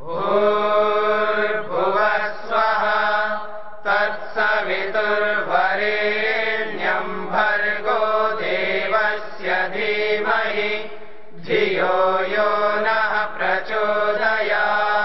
भूर्भुवस्वः तत्सवितुर्वरेण्यं भर्गो देवस्य धीमहि धियो यो नः प्रचोदयात्।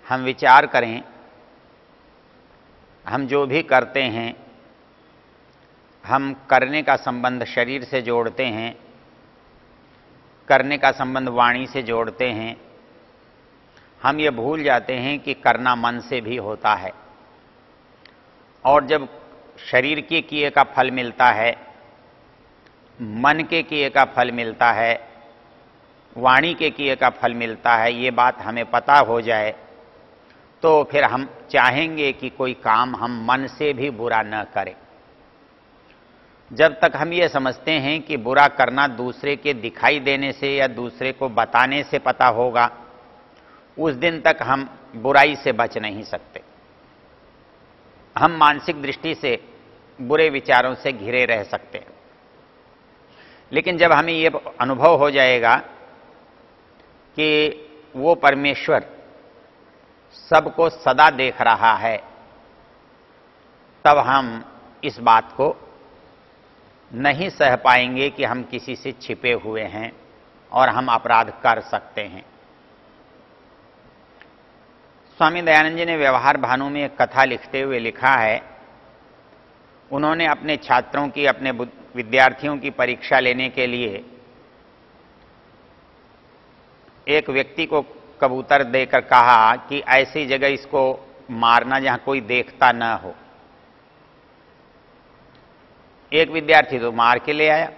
हम विचार करें, हम जो भी करते हैं, हम करने का संबंध शरीर से जोड़ते हैं, करने का संबंध वाणी से जोड़ते हैं। हम ये भूल जाते हैं कि करना मन से भी होता है, और जब शरीर के किए का फल मिलता है, मन के किए का फल मिलता है, वाणी के किए का फल मिलता है, ये बात हमें पता हो जाए तो फिर हम चाहेंगे कि कोई काम हम मन से भी बुरा न करें। जब तक हम ये समझते हैं कि बुरा करना दूसरे के दिखाई देने से या दूसरे को बताने से पता होगा, उस दिन तक हम बुराई से बच नहीं सकते। हम मानसिक दृष्टि से बुरे विचारों से घिरे रह सकते हैं। लेकिन जब हमें ये अनुभव हो जाएगा कि वो परमेश्वर सबको सदा देख रहा है, तब हम इस बात को नहीं सह पाएंगे कि हम किसी से छिपे हुए हैं और हम अपराध कर सकते हैं। स्वामी दयानंद जी ने व्यवहार भानु में एक कथा लिखते हुए लिखा है, उन्होंने अपने छात्रों की, अपने विद्यार्थियों की परीक्षा लेने के लिए एक व्यक्ति को कबूतर देकर कहा कि ऐसी जगह इसको मारना जहां कोई देखता न हो। एक विद्यार्थी तो मार के ले आया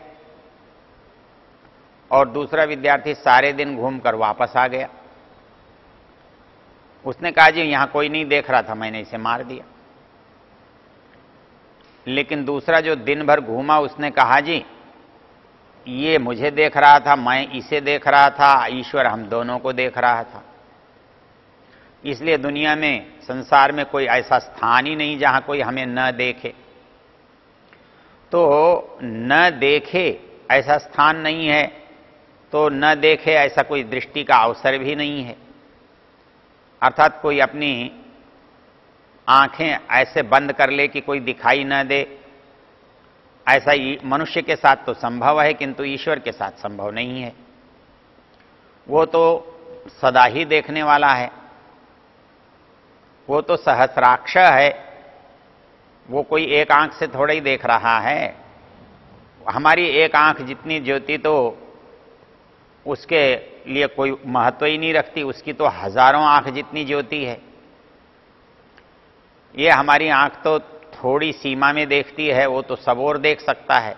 और दूसरा विद्यार्थी सारे दिन घूमकर वापस आ गया। उसने कहा जी यहां कोई नहीं देख रहा था, मैंने इसे मार दिया। लेकिन दूसरा जो दिन भर घूमा, उसने कहा जी ये मुझे देख रहा था, मैं इसे देख रहा था, ईश्वर हम दोनों को देख रहा था। इसलिए दुनिया में, संसार में कोई ऐसा स्थान ही नहीं जहां कोई हमें न देखे। तो न देखे ऐसा स्थान नहीं है, तो न देखे ऐसा कोई दृष्टि का अवसर भी नहीं है। अर्थात कोई अपनी आंखें ऐसे बंद कर ले कि कोई दिखाई न दे, ऐसा मनुष्य के साथ तो संभव है, किंतु ईश्वर के साथ संभव नहीं है। वो तो सदा ही देखने वाला है, वो तो सहस्राक्ष है, वो कोई एक आंख से थोड़ा ही देख रहा है। हमारी एक आंख जितनी ज्योति तो उसके लिए कोई महत्व ही नहीं रखती, उसकी तो हजारों आंख जितनी ज्योति है। ये हमारी आंख तो थोड़ी सीमा में देखती है, वो तो सब ओर देख सकता है,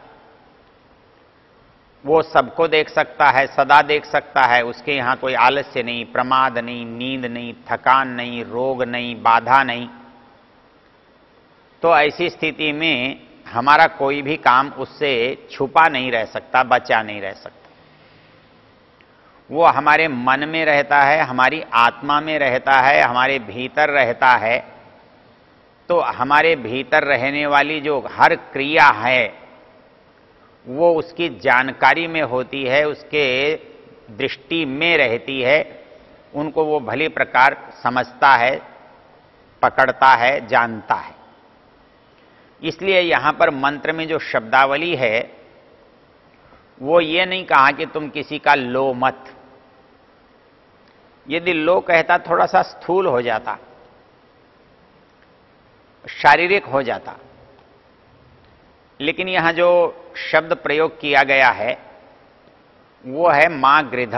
वो सबको देख सकता है, सदा देख सकता है। उसके यहां कोई आलस्य नहीं, प्रमाद नहीं, नींद नहीं, थकान नहीं, रोग नहीं, बाधा नहीं। तो ऐसी स्थिति में हमारा कोई भी काम उससे छुपा नहीं रह सकता, बचा नहीं रह सकता। वो हमारे मन में रहता है, हमारी आत्मा में रहता है, हमारे भीतर रहता है। तो हमारे भीतर रहने वाली जो हर क्रिया है वो उसकी जानकारी में होती है, उसके दृष्टि में रहती है, उनको वो भली प्रकार समझता है, पकड़ता है, जानता है। इसलिए यहां पर मंत्र में जो शब्दावली है वो ये नहीं कहा कि तुम किसी का लो मत। यदि लो कहता थोड़ा सा स्थूल हो जाता, शारीरिक हो जाता, लेकिन यहां जो शब्द प्रयोग किया गया है वो है मां गृध।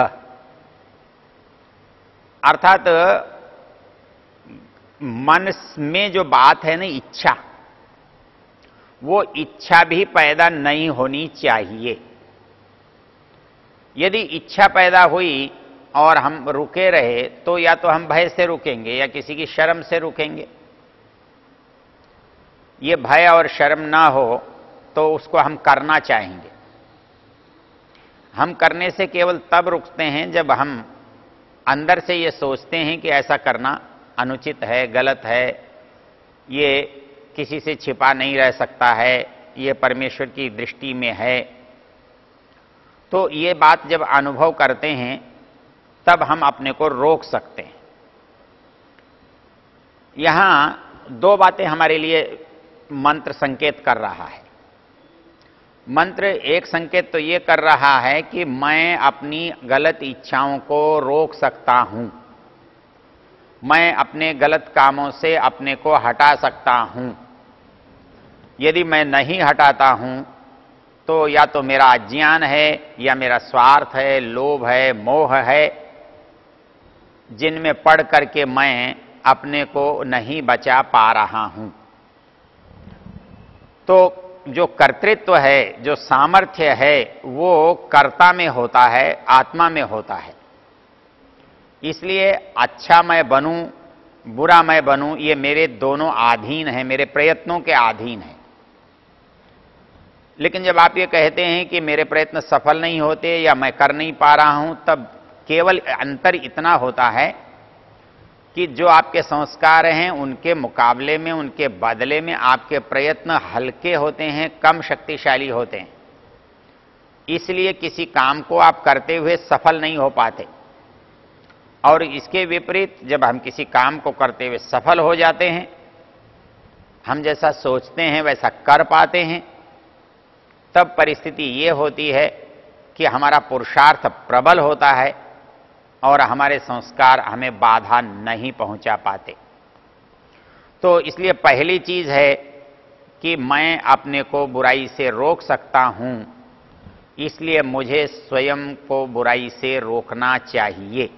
अर्थात मन में जो बात है ना, इच्छा, वो इच्छा भी पैदा नहीं होनी चाहिए। यदि इच्छा पैदा हुई और हम रुके रहे तो या तो हम भय से रुकेंगे या किसी की शर्म से रुकेंगे। ये भय और शर्म ना हो तो उसको हम करना चाहेंगे। हम करने से केवल तब रुकते हैं जब हम अंदर से ये सोचते हैं कि ऐसा करना अनुचित है, गलत है, ये किसी से छिपा नहीं रह सकता है, ये परमेश्वर की दृष्टि में है। तो ये बात जब अनुभव करते हैं तब हम अपने को रोक सकते हैं। यहां दो बातें हमारे लिए मंत्र संकेत कर रहा है। मंत्र एक संकेत तो ये कर रहा है कि मैं अपनी गलत इच्छाओं को रोक सकता हूं, मैं अपने गलत कामों से अपने को हटा सकता हूं। यदि मैं नहीं हटाता हूं तो या तो मेरा अज्ञान है या मेरा स्वार्थ है, लोभ है, मोह है, जिनमें पढ़ करके मैं अपने को नहीं बचा पा रहा हूं। तो जो कर्तृत्व है, जो सामर्थ्य है, वो कर्ता में होता है, आत्मा में होता है। इसलिए अच्छा मैं बनूं, बुरा मैं बनूं, ये मेरे दोनों अधीन है, मेरे प्रयत्नों के अधीन है। लेकिन जब आप ये कहते हैं कि मेरे प्रयत्न सफल नहीं होते या मैं कर नहीं पा रहा हूं, तब केवल अंतर इतना होता है कि जो आपके संस्कार हैं उनके मुकाबले में, उनके बदले में आपके प्रयत्न हल्के होते हैं, कम शक्तिशाली होते हैं। इसलिए किसी काम को आप करते हुए सफल नहीं हो पाते। और इसके विपरीत जब हम किसी काम को करते हुए सफल हो जाते हैं, हम जैसा सोचते हैं वैसा कर पाते हैं, तब परिस्थिति ये होती है कि हमारा पुरुषार्थ प्रबल होता है और हमारे संस्कार हमें बाधा नहीं पहुंचा पाते। तो इसलिए पहली चीज है कि मैं अपने को बुराई से रोक सकता हूं, इसलिए मुझे स्वयं को बुराई से रोकना चाहिए।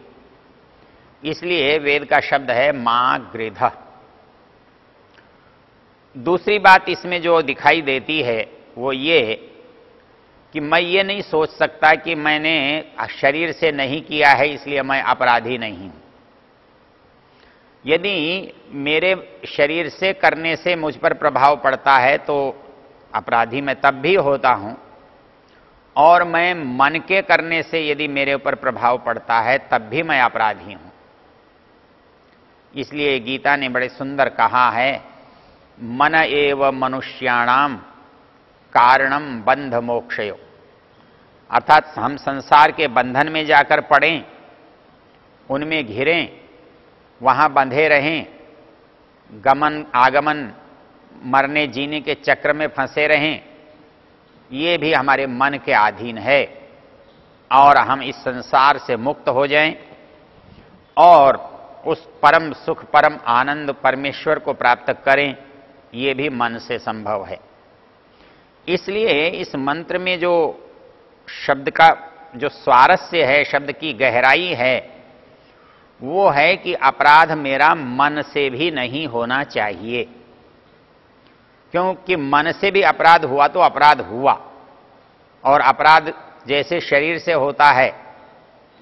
इसलिए वेद का शब्द है मां गृध। दूसरी बात इसमें जो दिखाई देती है वो ये कि मैं ये नहीं सोच सकता कि मैंने शरीर से नहीं किया है इसलिए मैं अपराधी नहीं हूं। यदि मेरे शरीर से करने से मुझ पर प्रभाव पड़ता है तो अपराधी मैं तब भी होता हूं, और मैं मन के करने से यदि मेरे ऊपर प्रभाव पड़ता है तब भी मैं अपराधी हूं। इसलिए गीता ने बड़े सुंदर कहा है, मन एव मनुष्याणाम कारणम बंध मोक्षयो। अर्थात हम संसार के बंधन में जाकर पड़ें, उनमें घिरें, वहां बंधे रहें, गमन आगमन मरने जीने के चक्र में फंसे रहें, ये भी हमारे मन के अधीन है। और हम इस संसार से मुक्त हो जाएं और उस परम सुख, परम आनंद परमेश्वर को प्राप्त करें, ये भी मन से संभव है। इसलिए इस मंत्र में जो शब्द का जो स्वारस्य है, शब्द की गहराई है, वो है कि अपराध मेरा मन से भी नहीं होना चाहिए। क्योंकि मन से भी अपराध हुआ तो अपराध हुआ, और अपराध जैसे शरीर से होता है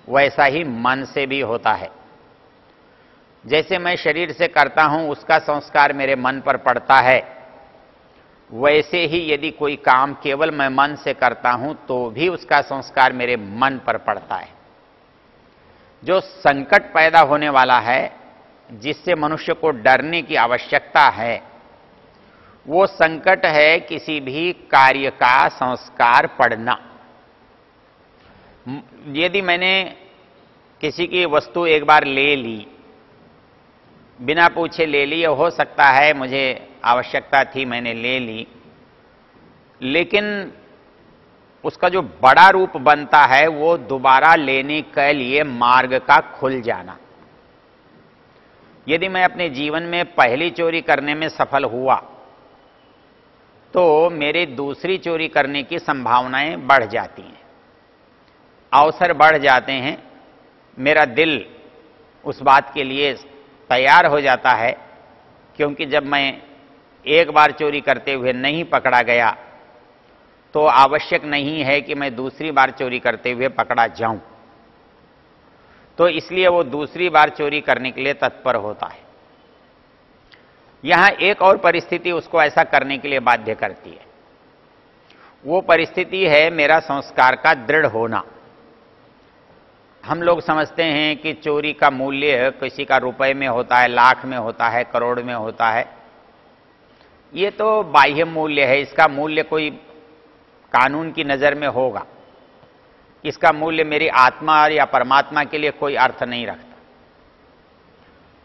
वैसा ही मन से भी होता है। जैसे मैं शरीर से करता हूं उसका संस्कार मेरे मन पर पड़ता है, वैसे ही यदि कोई काम केवल मैं मन से करता हूं तो भी उसका संस्कार मेरे मन पर पड़ता है। जो संकट पैदा होने वाला है, जिससे मनुष्य को डरने की आवश्यकता है, वो संकट है किसी भी कार्य का संस्कार पड़ना। यदि मैंने किसी की वस्तु एक बार ले ली, बिना पूछे ले ली, हो सकता है मुझे आवश्यकता थी मैंने ले ली, लेकिन उसका जो बड़ा रूप बनता है वो दोबारा लेने के लिए मार्ग का खुल जाना। यदि मैं अपने जीवन में पहली चोरी करने में सफल हुआ तो मेरे दूसरी चोरी करने की संभावनाएं बढ़ जाती हैं, अवसर बढ़ जाते हैं। मेरा दिल उस बात के लिए तैयार हो जाता है, क्योंकि जब मैं एक बार चोरी करते हुए नहीं पकड़ा गया तो आवश्यक नहीं है कि मैं दूसरी बार चोरी करते हुए पकड़ा जाऊं। तो इसलिए वो दूसरी बार चोरी करने के लिए तत्पर होता है। यहां एक और परिस्थिति उसको ऐसा करने के लिए बाध्य करती है। वो परिस्थिति है मेरा संस्कार का दृढ़ होना। हम लोग समझते हैं कि चोरी का मूल्य किसी का रुपए में होता है, लाख में होता है, करोड़ में होता है। ये तो बाह्य मूल्य है, इसका मूल्य कोई कानून की नजर में होगा। इसका मूल्य मेरी आत्मा या परमात्मा के लिए कोई अर्थ नहीं रखता।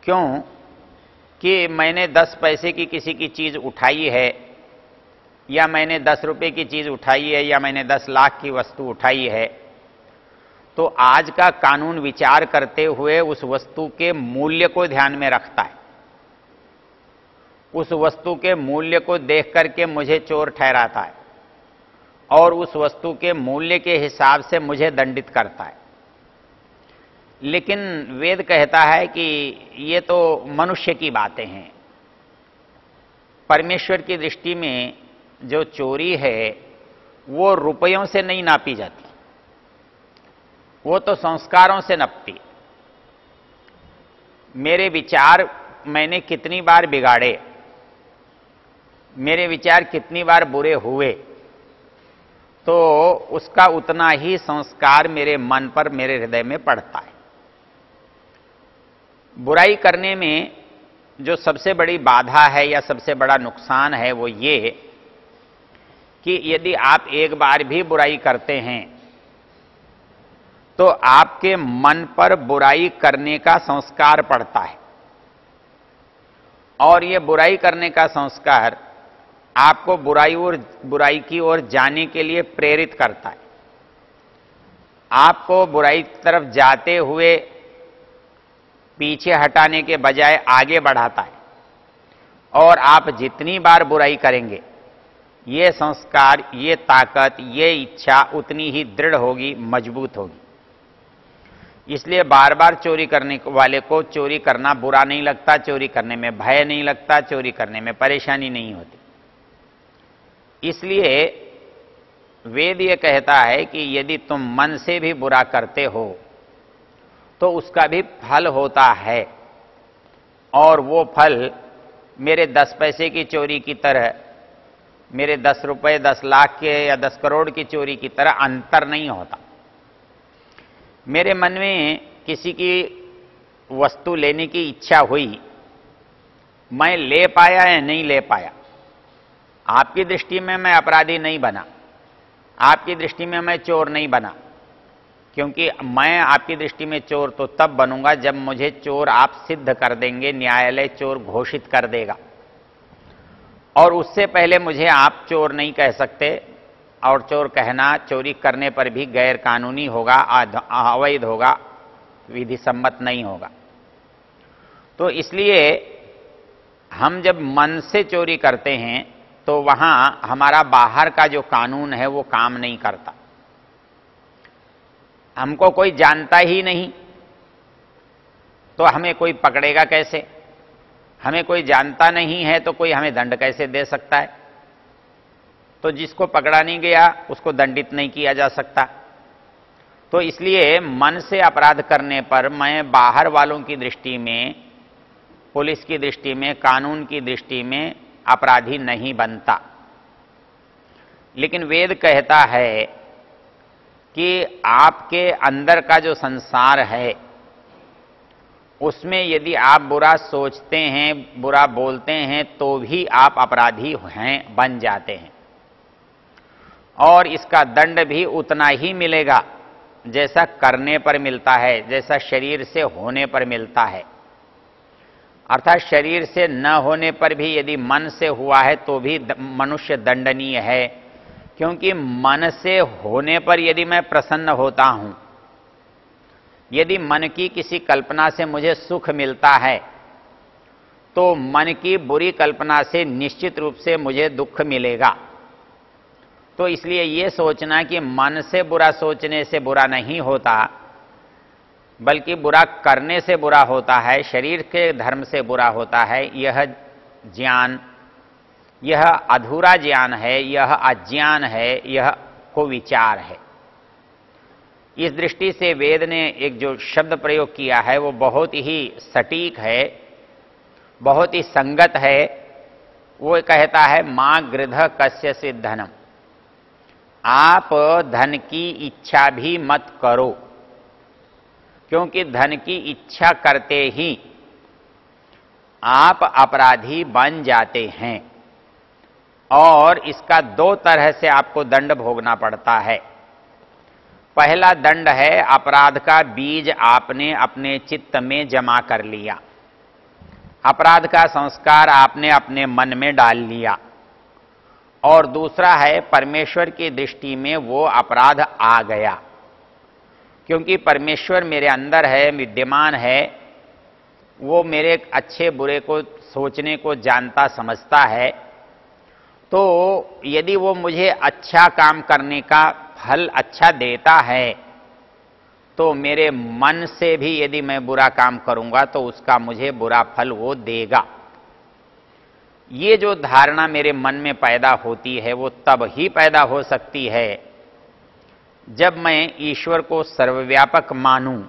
क्यों कि मैंने 10 पैसे की किसी की चीज उठाई है, या मैंने 10 रुपए की चीज उठाई है, या मैंने 10 लाख की वस्तु उठाई है, तो आज का कानून विचार करते हुए उस वस्तु के मूल्य को ध्यान में रखता है। उस वस्तु के मूल्य को देख करके मुझे चोर ठहराता है और उस वस्तु के मूल्य के हिसाब से मुझे दंडित करता है। लेकिन वेद कहता है कि ये तो मनुष्य की बातें हैं। परमेश्वर की दृष्टि में जो चोरी है वो रुपयों से नहीं नापी जाती, वो तो संस्कारों से नपती। मेरे विचार मैंने कितनी बार बिगाड़े, मेरे विचार कितनी बार बुरे हुए, तो उसका उतना ही संस्कार मेरे मन पर, मेरे हृदय में पड़ता है। बुराई करने में जो सबसे बड़ी बाधा है या सबसे बड़ा नुकसान है वो ये कि यदि आप एक बार भी बुराई करते हैं तो आपके मन पर बुराई करने का संस्कार पड़ता है, और ये बुराई करने का संस्कार आपको बुराई की ओर जाने के लिए प्रेरित करता है। आपको बुराई की तरफ जाते हुए पीछे हटाने के बजाय आगे बढ़ाता है, और आप जितनी बार बुराई करेंगे ये संस्कार, ये ताकत, ये इच्छा उतनी ही दृढ़ होगी, मजबूत होगी। इसलिए बार बार चोरी करने वाले को चोरी करना बुरा नहीं लगता, चोरी करने में भय नहीं लगता, चोरी करने में परेशानी नहीं होती। इसलिए वेद ये कहता है कि यदि तुम मन से भी बुरा करते हो तो उसका भी फल होता है, और वो फल मेरे 10 पैसे की चोरी की तरह, मेरे 10 रुपए 10 लाख के या 10 करोड़ की चोरी की तरह अंतर नहीं होता। मेरे मन में किसी की वस्तु लेने की इच्छा हुई, मैं ले पाया या नहीं ले पाया, आपकी दृष्टि में मैं अपराधी नहीं बना, आपकी दृष्टि में मैं चोर नहीं बना, क्योंकि मैं आपकी दृष्टि में चोर तो तब बनूंगा जब मुझे चोर आप सिद्ध कर देंगे, न्यायालय चोर घोषित कर देगा, और उससे पहले मुझे आप चोर नहीं कह सकते। और चोर कहना चोरी करने पर भी गैर कानूनी होगा, अवैध होगा, विधि सम्मत नहीं होगा। तो इसलिए हम जब मन से चोरी करते हैं तो वहां हमारा बाहर का जो कानून है वो काम नहीं करता। हमको कोई जानता ही नहीं तो हमें कोई पकड़ेगा कैसे? हमें कोई जानता नहीं है तो कोई हमें दंड कैसे दे सकता है? तो जिसको पकड़ा नहीं गया उसको दंडित नहीं किया जा सकता। तो इसलिए मन से अपराध करने पर मैं बाहर वालों की दृष्टि में, पुलिस की दृष्टि में, कानून की दृष्टि में अपराधी नहीं बनता। लेकिन वेद कहता है कि आपके अंदर का जो संसार है उसमें यदि आप बुरा सोचते हैं, बुरा बोलते हैं तो भी आप अपराधी हैं, बन जाते हैं, और इसका दंड भी उतना ही मिलेगा जैसा करने पर मिलता है, जैसा शरीर से होने पर मिलता है। अर्थात शरीर से न होने पर भी यदि मन से हुआ है तो भी मनुष्य दंडनीय है, क्योंकि मन से होने पर यदि मैं प्रसन्न होता हूं, यदि मन की किसी कल्पना से मुझे सुख मिलता है तो मन की बुरी कल्पना से निश्चित रूप से मुझे दुख मिलेगा। तो इसलिए यह सोचना कि मन से बुरा सोचने से बुरा नहीं होता, बल्कि बुरा करने से बुरा होता है, शरीर के धर्म से बुरा होता है, यह ज्ञान, यह अधूरा ज्ञान है, यह अज्ञान है, यह कुविचार है। इस दृष्टि से वेद ने एक जो शब्द प्रयोग किया है वो बहुत ही सटीक है, बहुत ही संगत है। वो कहता है मां गृध कस्य से धनम, आप धन की इच्छा भी मत करो, क्योंकि धन की इच्छा करते ही आप अपराधी बन जाते हैं और इसका दो तरह से आपको दंड भोगना पड़ता है। पहला दंड है अपराध का बीज आपने अपने चित्त में जमा कर लिया, अपराध का संस्कार आपने अपने मन में डाल लिया। और दूसरा है परमेश्वर की दृष्टि में वो अपराध आ गया, क्योंकि परमेश्वर मेरे अंदर है, विद्यमान है, वो मेरे अच्छे बुरे को सोचने को जानता समझता है। तो यदि वो मुझे अच्छा काम करने का फल अच्छा देता है तो मेरे मन से भी यदि मैं बुरा काम करूंगा तो उसका मुझे बुरा फल वो देगा। ये जो धारणा मेरे मन में पैदा होती है वो तब ही पैदा हो सकती है जब मैं ईश्वर को सर्वव्यापक मानूं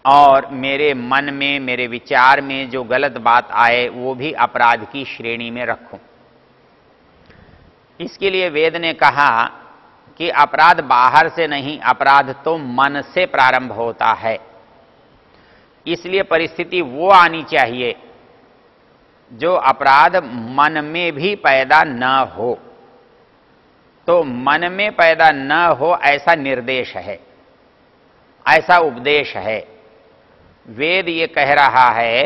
और मेरे मन में, मेरे विचार में जो गलत बात आए वो भी अपराध की श्रेणी में रखूं। इसके लिए वेद ने कहा कि अपराध बाहर से नहीं, अपराध तो मन से प्रारंभ होता है। इसलिए परिस्थिति वो आनी चाहिए जो अपराध मन में भी पैदा न हो। तो मन में पैदा न हो ऐसा निर्देश है, ऐसा उपदेश है। वेद ये कह रहा है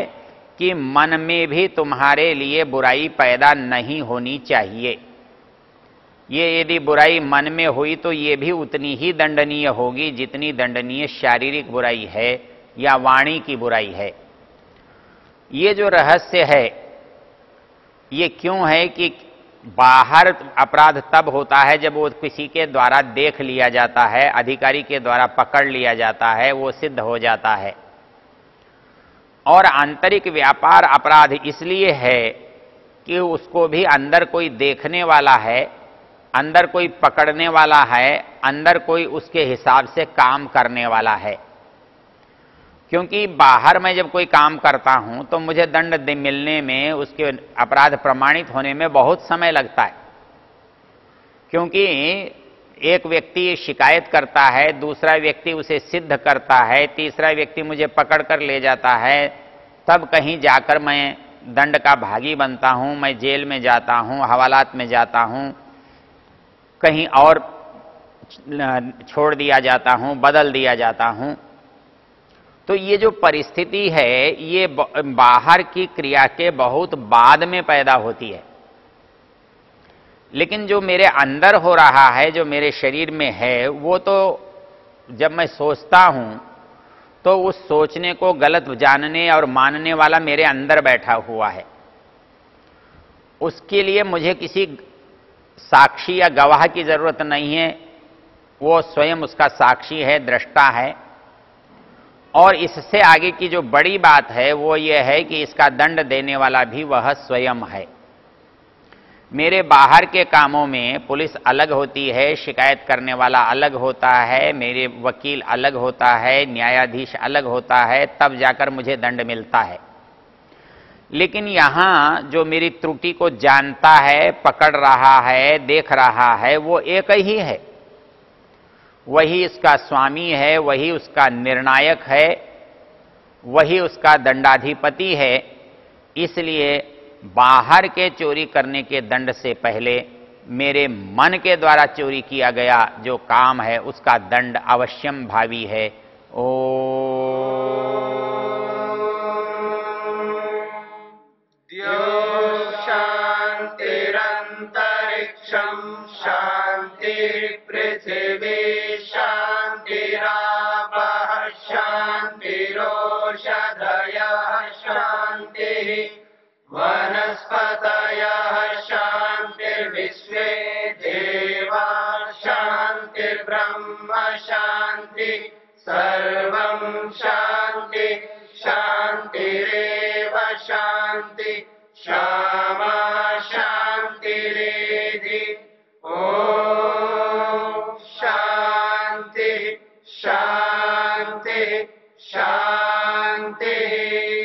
कि मन में भी तुम्हारे लिए बुराई पैदा नहीं होनी चाहिए। ये यदि बुराई मन में हुई तो ये भी उतनी ही दंडनीय होगी जितनी दंडनीय शारीरिक बुराई है या वाणी की बुराई है। ये जो रहस्य है ये क्यों है कि बाहर अपराध तब होता है जब वो किसी के द्वारा देख लिया जाता है, अधिकारी के द्वारा पकड़ लिया जाता है, वो सिद्ध हो जाता है। और आंतरिक व्यापार अपराध इसलिए है कि उसको भी अंदर कोई देखने वाला है, अंदर कोई पकड़ने वाला है, अंदर कोई उसके हिसाब से काम करने वाला है। क्योंकि बाहर मैं जब कोई काम करता हूं तो मुझे दंड मिलने में, उसके अपराध प्रमाणित होने में बहुत समय लगता है। क्योंकि एक व्यक्ति शिकायत करता है, दूसरा व्यक्ति उसे सिद्ध करता है, तीसरा व्यक्ति मुझे पकड़ कर ले जाता है, तब कहीं जाकर मैं दंड का भागी बनता हूं, मैं जेल में जाता हूं, हवालात में जाता हूं, कहीं और छोड़ दिया जाता हूं, बदल दिया जाता हूं। तो ये जो परिस्थिति है ये बाहर की क्रिया के बहुत बाद में पैदा होती है। लेकिन जो मेरे अंदर हो रहा है, जो मेरे शरीर में है, वो तो जब मैं सोचता हूं तो उस सोचने को गलत जानने और मानने वाला मेरे अंदर बैठा हुआ है। उसके लिए मुझे किसी साक्षी या गवाह की जरूरत नहीं है, वो स्वयं उसका साक्षी है, दृष्टा है। और इससे आगे की जो बड़ी बात है वो ये है कि इसका दंड देने वाला भी वह स्वयं है। मेरे बाहर के कामों में पुलिस अलग होती है, शिकायत करने वाला अलग होता है, मेरे वकील अलग होता है, न्यायाधीश अलग होता है, तब जाकर मुझे दंड मिलता है। लेकिन यहां जो मेरी त्रुटि को जानता है, पकड़ रहा है, देख रहा है, वो एक ही है। वही उसका स्वामी है, वही उसका निर्णायक है, वही उसका दंडाधिपति है। इसलिए बाहर के चोरी करने के दंड से पहले मेरे मन के द्वारा चोरी किया गया जो काम है उसका दंड अवश्यम भावी है। शांतिरंतरिक्षं शांति पृथिवी शांतिरापः शांतिरोषधयः शांतिः वनस्पतयः शांतिर्विश्वे देवा शांतिर्ब्रह्म शांति सर्वं शांति शांतिरेव शांति क्षमा शांति। शांति शांति।